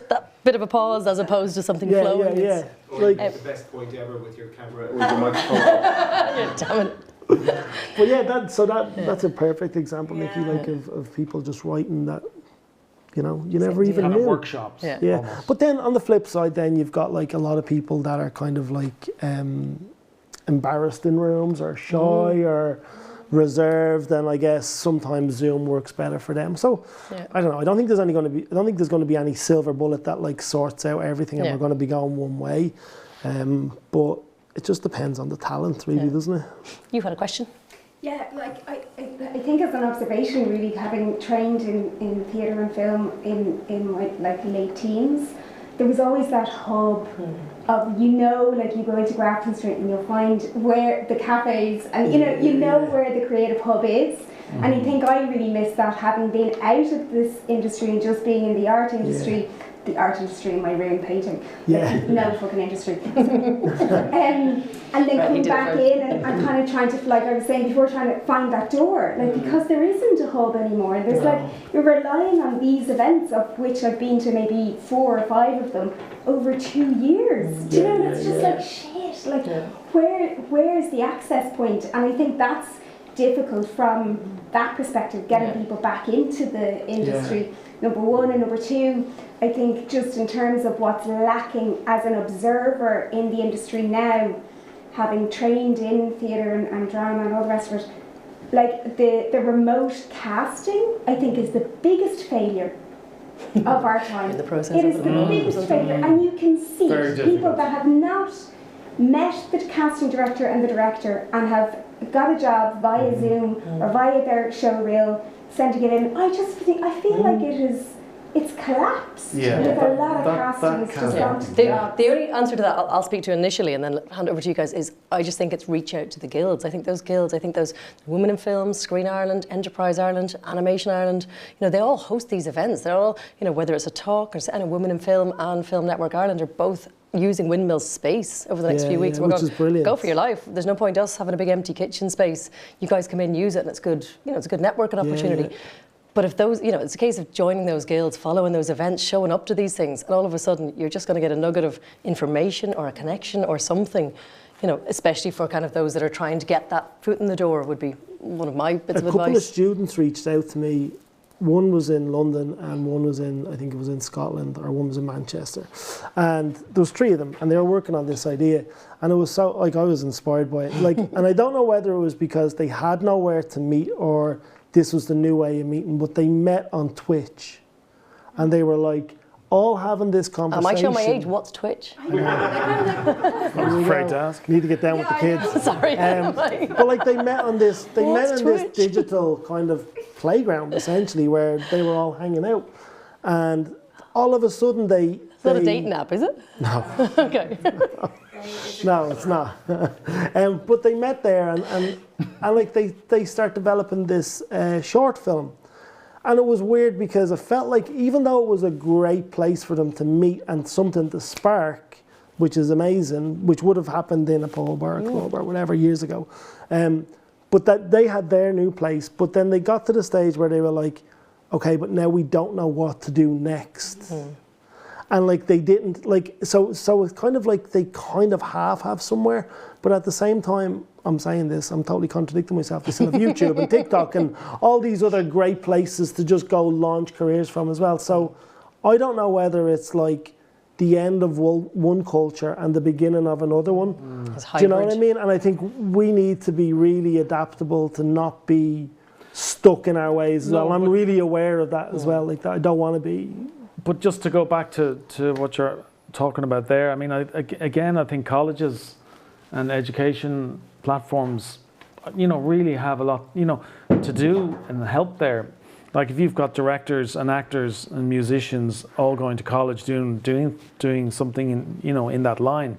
that bit of a pause as opposed to something flowing. Like the best point ever with your camera, with your microphone. Damn it. But that's a perfect example, Nikki, like of people just writing that. You know, you never even kind knew. Of workshops. Yeah. But then on the flip side, then you've got like a lot of people that are kind of like embarrassed in rooms or shy or reserved, and I guess sometimes Zoom works better for them. So I don't know. I don't think there's going to be any silver bullet that like sorts out everything, and we're going to be going one way. But it just depends on the talent, really, doesn't it? You had a question. Yeah, like I think as an observation, really, having trained in theatre and film in my like late teens, there was always that hub of, like you go into Grafton Street and you'll find where the cafes and you know where the creative hub is. And I think I really miss that, having been out of this industry and just being in the art industry. The art industry in my room painting. No fucking industry. And then coming back in and kind of trying to, like I was saying before, trying to find that door. Like, because there isn't a hub anymore. There's like, you're relying on these events, of which I've been to maybe 4 or 5 of them over 2 years. Do you know, and it's just like, shit, like where's the access point? And I think that's difficult from that perspective, getting people back into the industry. Number 1, and number 2, I think just in terms of what's lacking as an observer in the industry now, having trained in theatre and drama and all the rest of it, like the remote casting, I think, is the biggest failure of our time. In the process it is of the biggest failure, and you can see people that have not met the casting director and the director and have got a job via Zoom or via their show reel, sending it in. I feel like it's collapsed. Yeah. With a lot of casting has just gone to The only answer to that I'll speak to initially and then hand over to you guys is I just think it's reach out to the guilds. I think those Women in Films, Screen Ireland, Enterprise Ireland, Animation Ireland, they all host these events. They're all, whether it's a talk or Women in Film and Film Network Ireland are both using Windmill's space over the next few weeks. Which is brilliant. Go for your life. There's no point us having a big empty kitchen space. You guys come in, use it, and it's good. It's a good networking opportunity. Yeah. But if those, it's a case of joining those guilds, following those events, showing up to these things, and all of a sudden you're just going to get a nugget of information or a connection or something, especially for kind of those that are trying to get that foot in the door would be one of my bits of advice. A couple of students reached out to me. One was in London and one was in, I think it was in Scotland, or one was in Manchester. And there was 3 of them and they were working on this idea. And it was so, I was inspired by it. And I don't know whether it was because they had nowhere to meet or this was the new way of meeting, but they met on Twitch. And they were all having this conversation. Am I showing my age? What's Twitch? I was afraid to ask. Need to get down with the kids. Sorry. But they met on this. They met on Twitch? this digital kind of playground essentially, where they were all hanging out, and all of a sudden they. It's not a dating app, is it? No. Okay. No, it's not. But they met there, and they start developing this short film. And it was weird because it felt like, even though it was a great place for them to meet and something to spark, which is amazing, which would have happened in a pub or a club or whatever years ago, but that they had their new place. But then they got to the stage where they were like, okay, but now we don't know what to do next. And they didn't, so it's kind of like they kind of have somewhere, but at the same time, I'm saying this, I'm totally contradicting myself. They still have YouTube and TikTok and all these other great places to just go launch careers from as well. So I don't know whether it's the end of one culture and the beginning of another one. Do you know what I mean? And I think we need to be really adaptable to not be stuck in our ways as well. I'm really aware of that as well. I don't want to be. But just to go back to what you're talking about there, I mean, I think colleges and education platforms, really have a lot, to do and help there. Like if you've got directors and actors and musicians all going to college doing something in that line,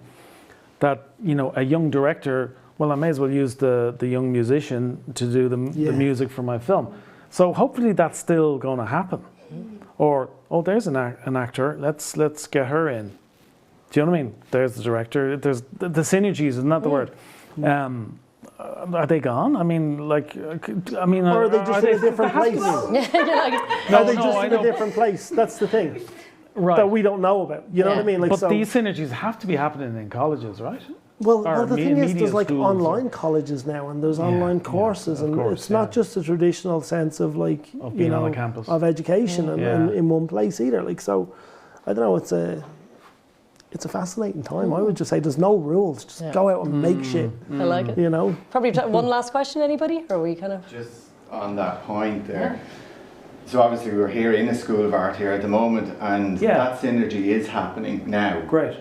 that a young director, well, I may as well use the young musician to do the music for my film. So hopefully that's still going to happen. Or there's an actor, let's get her in. Do you know what I mean? There's the director. There's the synergies, isn't that the word? Are they gone? I mean, or are they just in a different place? Are they just in a different place? That's the thing. Right. That we don't know about. You know what I mean? But these synergies have to be happening in colleges, right? Well, the thing is, there's online colleges now, and there's online courses, and it's not just a traditional sense of being on a campus of education and in one place either. So, I don't know. It's a fascinating time. I would just say there's no rules. Just go out and make shit. I like it. Probably one last question, anybody? Or are we kind of... Just on that point there. So obviously we're here in a School of Art here at the moment, and that synergy is happening now. Great.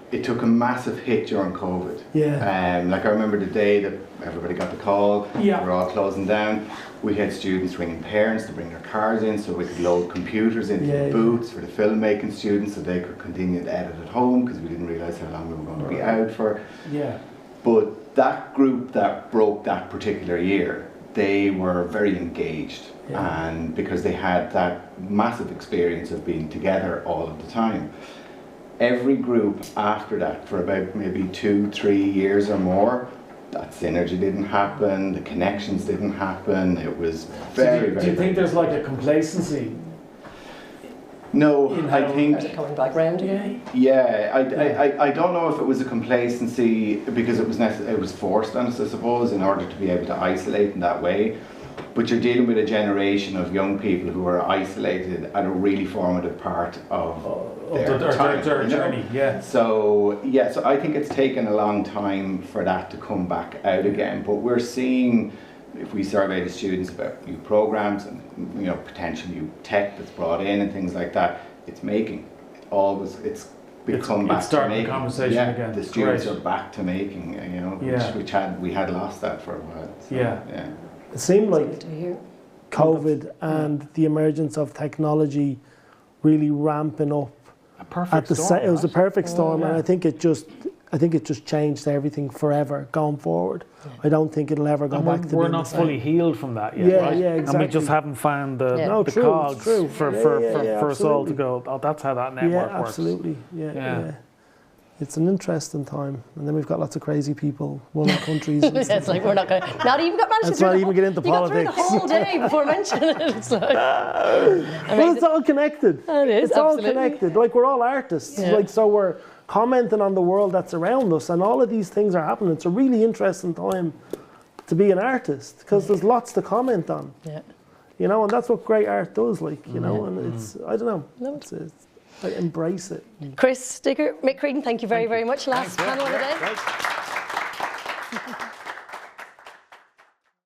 It took a massive hit during COVID. I remember the day that everybody got the call, we were all closing down. We had students ringing parents to bring their cars in so we could load computers into the booths for the filmmaking students so they could continue to edit at home, because we didn't realise how long we were going to be out for. But that group that broke that particular year, they were very engaged, and because they had that massive experience of being together all of the time. Every group after that, for about maybe 2-3 years or more, that synergy didn't happen, the connections didn't happen. It was very, very. Do you think there's a complacency? No, I think. Is it coming back round? I don't know if it was a complacency because it was forced on us, I suppose, in order to be able to isolate in that way. but you're dealing with a generation of young people who are isolated at a really formative part of their journey. Yeah. So I think it's taken a long time for that to come back out again. But we're seeing, if we survey the students about new programs and potential new tech that's brought in and things like that, it's become back to making. Conversation again. The students are back to making, we had lost that for a while. So, It seemed like COVID and the emergence of technology really ramping up. It was a perfect storm, and I think it just changed everything forever going forward. Yeah. I don't think it'll ever go back to being We're not fully healed from that yet, right? Yeah, exactly. And we just haven't found the cogs for us all to go, oh, that's how that network works. Absolutely. Yeah. It's an interesting time, and then we've got lots of crazy people running countries. It's like we're not going to, not even got managed Let's not even get into politics. You got through the whole day before mentioning it. It's like, well, it's all connected. It is, it's all connected. Like, we're all artists. Yeah. Like, so we're commenting on the world that's around us, and all of these things are happening. It's a really interesting time to be an artist, because there's lots to comment on. Yeah. And that's what great art does. Like, and it's, I don't know. I embrace it. Chris Digger, Mick Creedon, thank you very, very much. Last panel of the day.